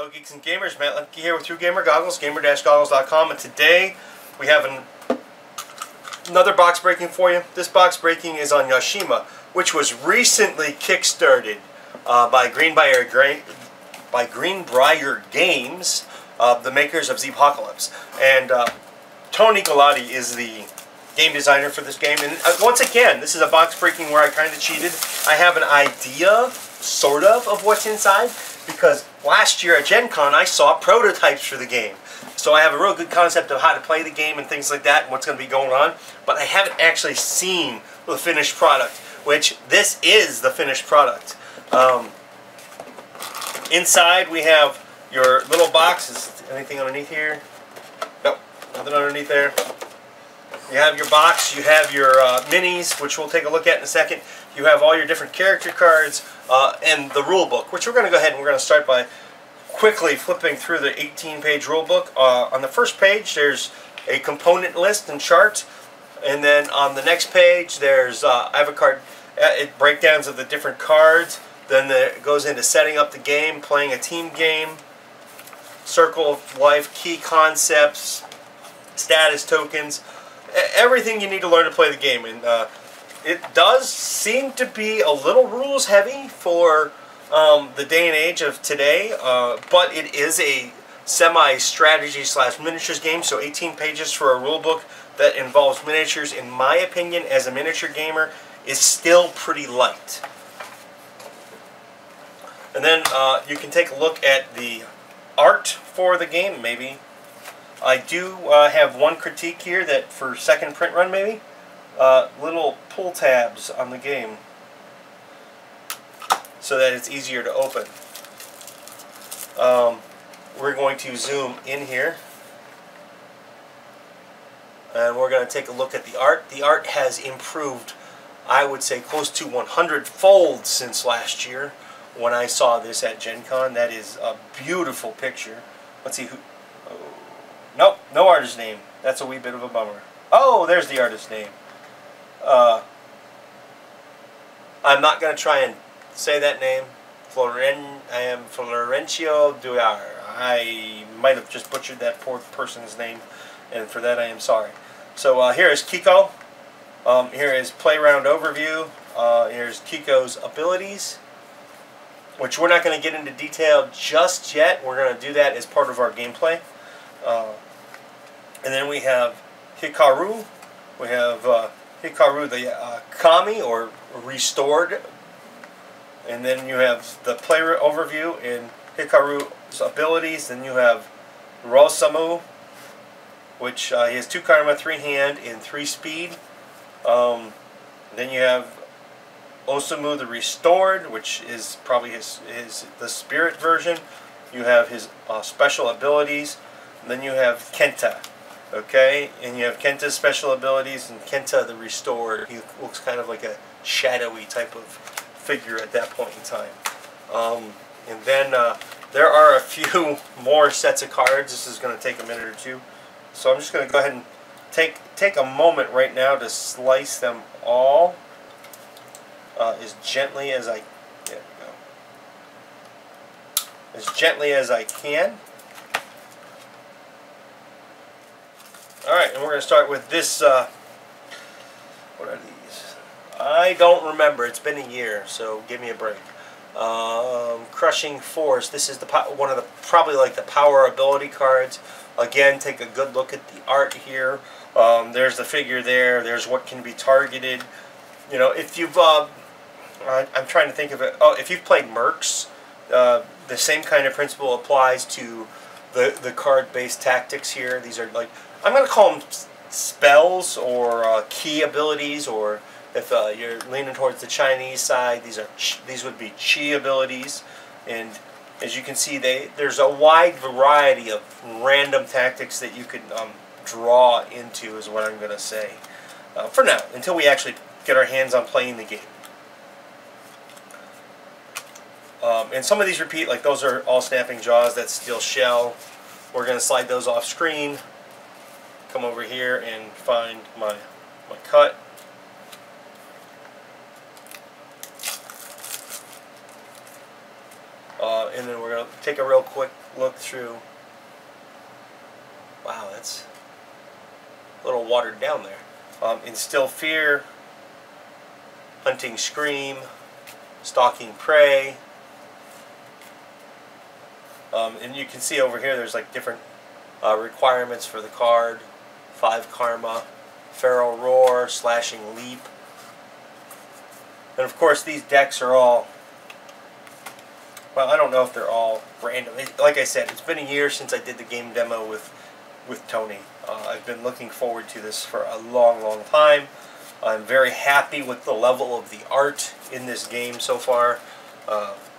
Hello Geeks and Gamers, Matt Lemke here with True Gamer Goggles, gamer-goggles.com, and today we have another box breaking for you. This box breaking is on Yashima, which was recently kickstarted by Green Brier Games, the makers of Zpocalypse. And Tony Galati is the game designer for this game. And once again, this is a box breaking where I kind of cheated. I have an idea, sort of what's inside, because last year at Gen Con I saw prototypes for the game. So I have a real good concept of how to play the game and things like that and what's going to be going on. But I haven't actually seen the finished product, which this is the finished product. Inside we have your little box. Is anything underneath here? Nope, nothing underneath there. You have your box, you have your minis, which we'll take a look at in a second. You have all your different character cards and the rule book, which we're going to go ahead and we're going to start by quickly flipping through the 18-page rule book. On the first page, there's a component list and chart, and then on the next page, there's I have a card, breakdowns of the different cards. Then it goes into setting up the game, playing a team game, circle of life, key concepts, status tokens. Everything you need to learn to play the game. And it does seem to be a little rules heavy for the day and age of today, but it is a semi-strategy / miniatures game, so 18 pages for a rule book that involves miniatures, in my opinion, as a miniature gamer, is still pretty light. And then you can take a look at the art for the game, maybe. I do have one critique here, that for second print run maybe, little pull tabs on the game so that it's easier to open. We're going to zoom in here and we're going to take a look at the art. The art has improved, I would say, close to 100-fold since last year when I saw this at Gen Con. That is a beautiful picture. Let's see who... Nope, no artist name. That's a wee bit of a bummer. Oh, there's the artist name. I'm not going to try and say that name. I am Florencio Duar. I might have just butchered that poor person's name, and for that I am sorry. So here is Kiko. Here is Playround Overview. Here's Kiko's abilities, which we're not going to get into detail just yet. We're going to do that as part of our gameplay. And then we have Hikaru. We have Hikaru the Kami, or restored. And then you have the player overview and Hikaru's abilities. Then you have Rosamu, which he has 2 Karma, 3 Hand, and 3 Speed. Then you have Osamu the Restored, which is probably the spirit version. You have his special abilities. And then you have Kenta. Okay, and you have Kenta's special abilities and Kenta the Restored. He looks kind of like a shadowy type of figure at that point in time. And then there are a few more sets of cards. This is going to take a minute or two. So I'm just going to go ahead and take a moment right now to slice them all as gently as I... There we go. As gently as I can. Alright, and we're going to start with this, what are these? I don't remember, it's been a year, so give me a break. Crushing Force, this is one of the, probably like the power ability cards. Again, take a good look at the art here. There's the figure there, there's what can be targeted. You know, if you've, I'm trying to think of it, if you've played Mercs, the same kind of principle applies to the card-based tactics here. These are like, I'm going to call them spells or key abilities, or if you're leaning towards the Chinese side, these would be chi abilities. And as you can see, there's a wide variety of random tactics that you could draw into, is what I'm going to say. For now, until we actually get our hands on playing the game. And some of these repeat, like those are all Snapping Jaws, that's Steel Shell. We're going to slide those off screen. Come over here and find my cut. And then we're going to take a real quick look through. Wow, that's a little watered down there. Instill Fear, Hunting Scream, Stalking Prey. And you can see over here there's like different requirements for the card. 5 Karma, Feral Roar, Slashing Leap. And of course these decks are all, well, I don't know if they're all random. Like I said, it's been a year since I did the game demo with Tony. I've been looking forward to this for a long time. I'm very happy with the level of the art in this game so far,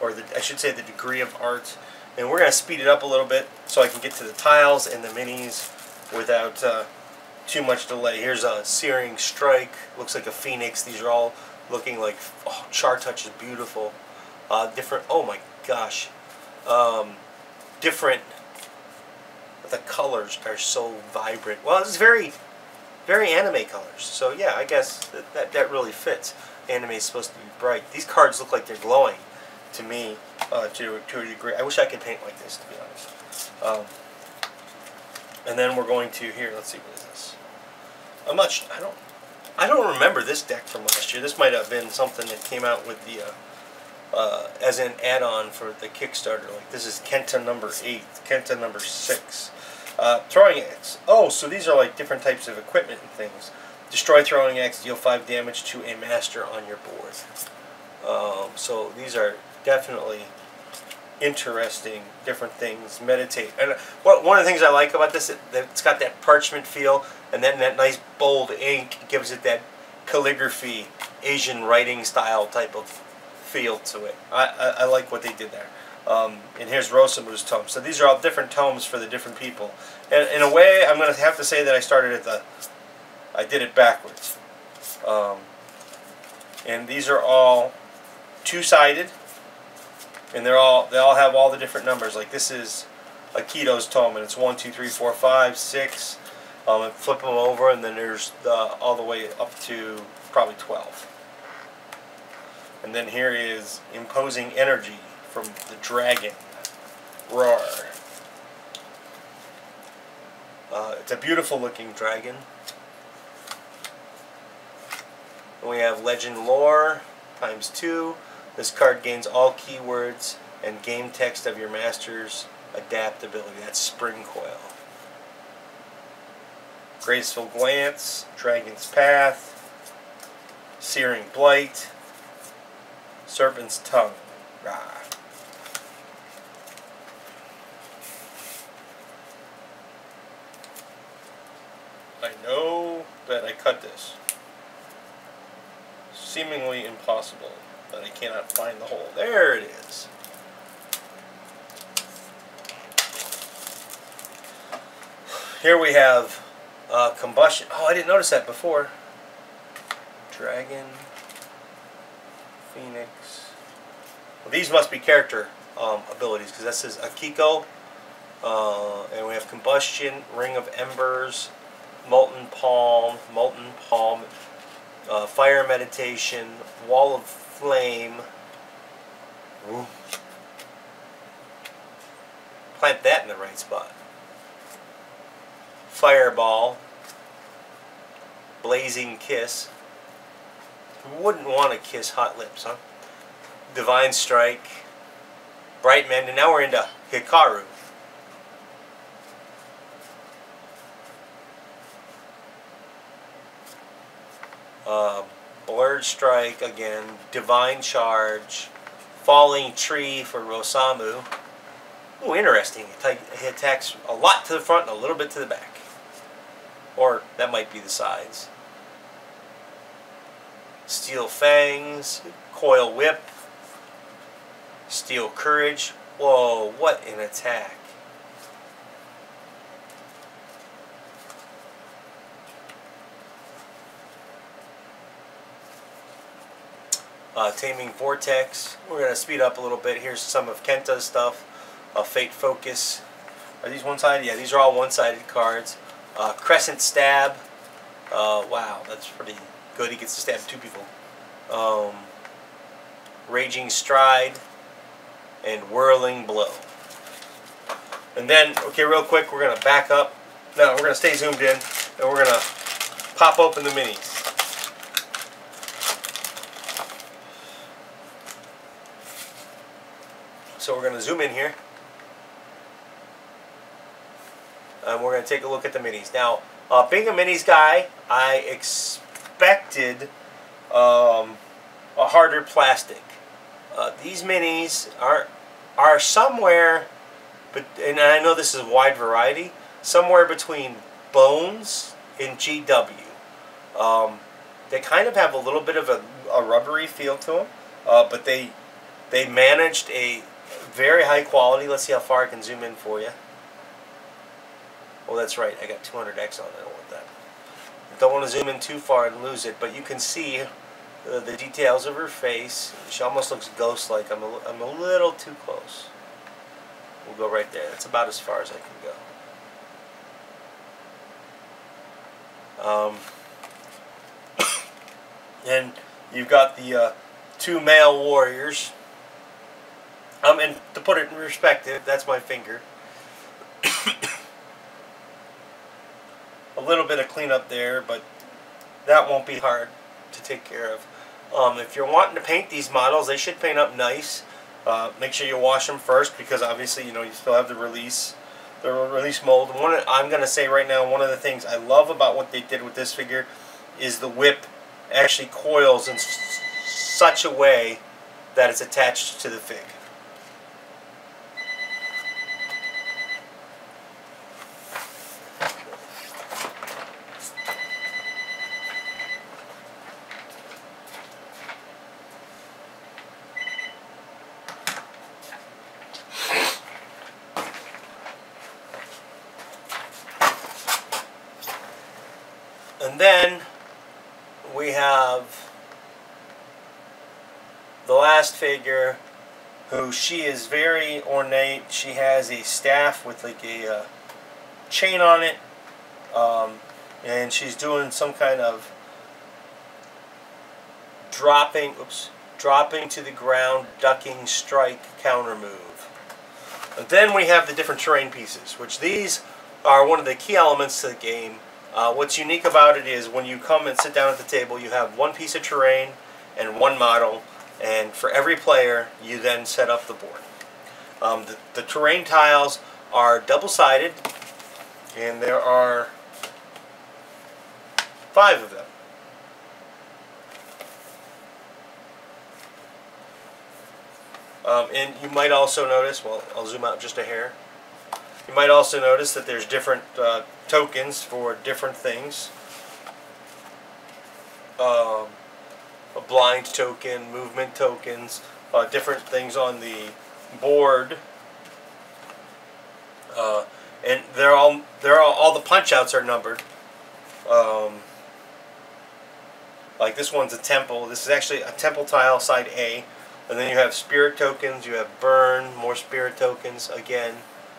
or I should say the degree of art. And we're going to speed it up a little bit so I can get to the tiles and the minis without too much delay. Here's a Searing Strike. Looks like a phoenix. These are all looking like, oh, Char Touch is beautiful. Different, oh my gosh. Different, the colors are so vibrant. Well, it's very anime colors. So yeah, I guess that really fits. Anime is supposed to be bright. These cards look like they're glowing to me to a degree. I wish I could paint like this, to be honest. And then we're going to here. Let's see, what is this? I don't remember this deck from last year. This might have been something that came out with the as an add-on for the Kickstarter. Like this is Kenta number 8, Kenta number 6. Throwing axe. Oh, so these are like different types of equipment and things. Destroy throwing axe, deal 5 damage to a master on your board. So these are definitely interesting, different things. Meditate. And one of the things I like about this, it's got that parchment feel, and then that nice bold ink gives it that calligraphy, Asian writing style type of feel to it. I like what they did there. And here's Rosamu's tome. So these are all different tomes for the different people. And in a way, I'm going to have to say that I did it backwards. And these are all two-sided, and they all have all the different numbers. Like this is Akito's tome, and it's 1, 2, 3, 4, 5, 6. And flip them over, and then there's all the way up to probably 12. And then here is Imposing Energy from the Dragon. Roar. It's a beautiful looking dragon. And we have Legend Lore ×2. This card gains all keywords and game text of your master's adaptability. That's Spring Coil. Graceful Glance, Dragon's Path, Searing Blight, Serpent's Tongue. Rah. I know that I cut this. Seemingly impossible, but I cannot find the hole. There it is. Here we have Combustion. Oh, I didn't notice that before. Dragon, Phoenix. Well, these must be character abilities, because that says Akiko. And we have Combustion, Ring of Embers, Molten Palm, Fire Meditation, Wall of Flame. Ooh. Plant that in the right spot. Fireball, Blazing Kiss. Who wouldn't want to kiss hot lips, huh? Divine Strike, Bright Mend, and now we're into Hikaru. Blurred Strike again, Divine Charge, Falling Tree for Rosamu. Ooh, interesting. He attacks a lot to the front and a little bit to the back. Or that might be the sides. Steel Fangs, Coil Whip, Steel Courage. Whoa, what an attack. Taming Vortex. We're going to speed up a little bit. Here's some of Kenta's stuff. Fate Focus. Are these one-sided? Yeah, these are all one-sided cards. Crescent Stab. Wow, that's pretty good. He gets to stab 2 people. Raging Stride. and Whirling Blow. And then, okay, real quick, we're going to back up. No, we're going to stay zoomed in, and we're going to pop open the minis. So we're going to zoom in here. And we're going to take a look at the minis. Now, being a minis guy, I expected a harder plastic. These minis are somewhere, but and I know this is a wide variety, somewhere between Bones and GW. They kind of have a little bit of a rubbery feel to them, but they managed a very high quality. Let's see how far I can zoom in for you. Oh, that's right. I got 200x on it. I don't want that. I don't want to zoom in too far and lose it, but you can see the details of her face. She almost looks ghost-like. I'm a little too close. We'll go right there. That's about as far as I can go. And you've got the two male warriors. And to put it in perspective, that's my finger. A little bit of cleanup there, but that won't be hard to take care of. If you're wanting to paint these models, they should paint up nice. Make sure you wash them first, because obviously, you know, you still have the release mold. I'm going to say right now, one of the things I love about what they did with this figure is the whip actually coils in such a way that it's attached to the fig. And then we have the last figure, who she is very ornate. She has a staff with like a chain on it, and she's doing some kind of dropping to the ground, ducking, strike, counter move. And then we have the different terrain pieces, which these are one of the key elements to the game. What's unique about it is when you come and sit down at the table, you have one piece of terrain and one model, and for every player you then set up the board. The terrain tiles are double-sided, and there are 5 of them. And you might also notice, well, I'll zoom out just a hair. You might also notice that there's different tokens for different things. A blind token, movement tokens, different things on the board. And all the punch outs are numbered. Like this one's a temple. This is actually a temple tile, side A. And then you have spirit tokens, you have burn, more spirit tokens again.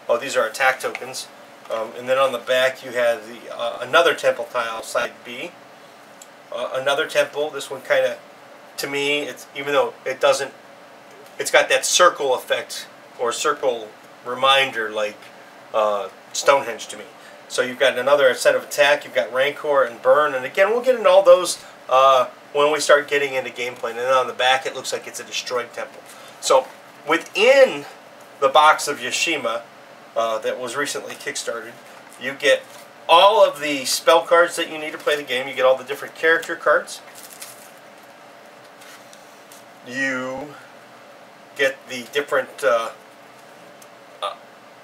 Oh, these are attack tokens. And then on the back you have the another temple tile, side B. Another temple. This one kind of, to me, it's, even though it doesn't, it's got that circle effect or circle reminder like Stonehenge to me. So you've got another set of attack. You've got Rancor and burn, and again we'll get into all those when we start getting into gameplay. And then on the back it looks like it's a destroyed temple. So within the box of Yashima that was recently kickstarted, you get all of the spell cards that you need to play the game. You get all the different character cards. You get the different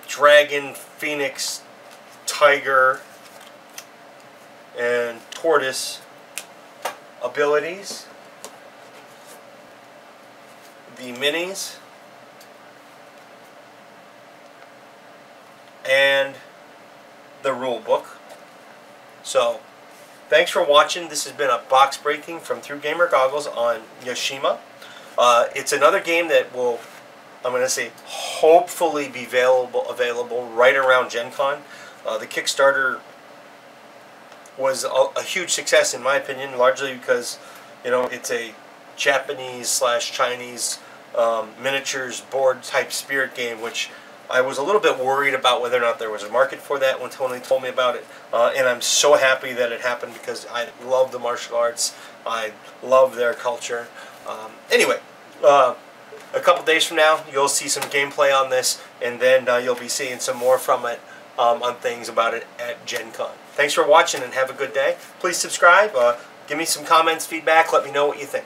dragon, phoenix, tiger, and tortoise abilities. The minis. And the rule book. So, thanks for watching. This has been a box breaking from Through Gamer Goggles on Yashima. It's another game that will, I'm going to say, hopefully be available right around Gen Con. The Kickstarter was a huge success in my opinion, largely because, you know, it's a Japanese/Chinese miniatures board type spirit game, which I was a little bit worried about whether or not there was a market for that when Tony told me about it, and I'm so happy that it happened because I love the martial arts. I love their culture. Anyway, a couple days from now, you'll see some gameplay on this, and then you'll be seeing some more from it on things about it at Gen Con. Thanks for watching, and have a good day. Please subscribe. Give me some comments, feedback. Let me know what you think.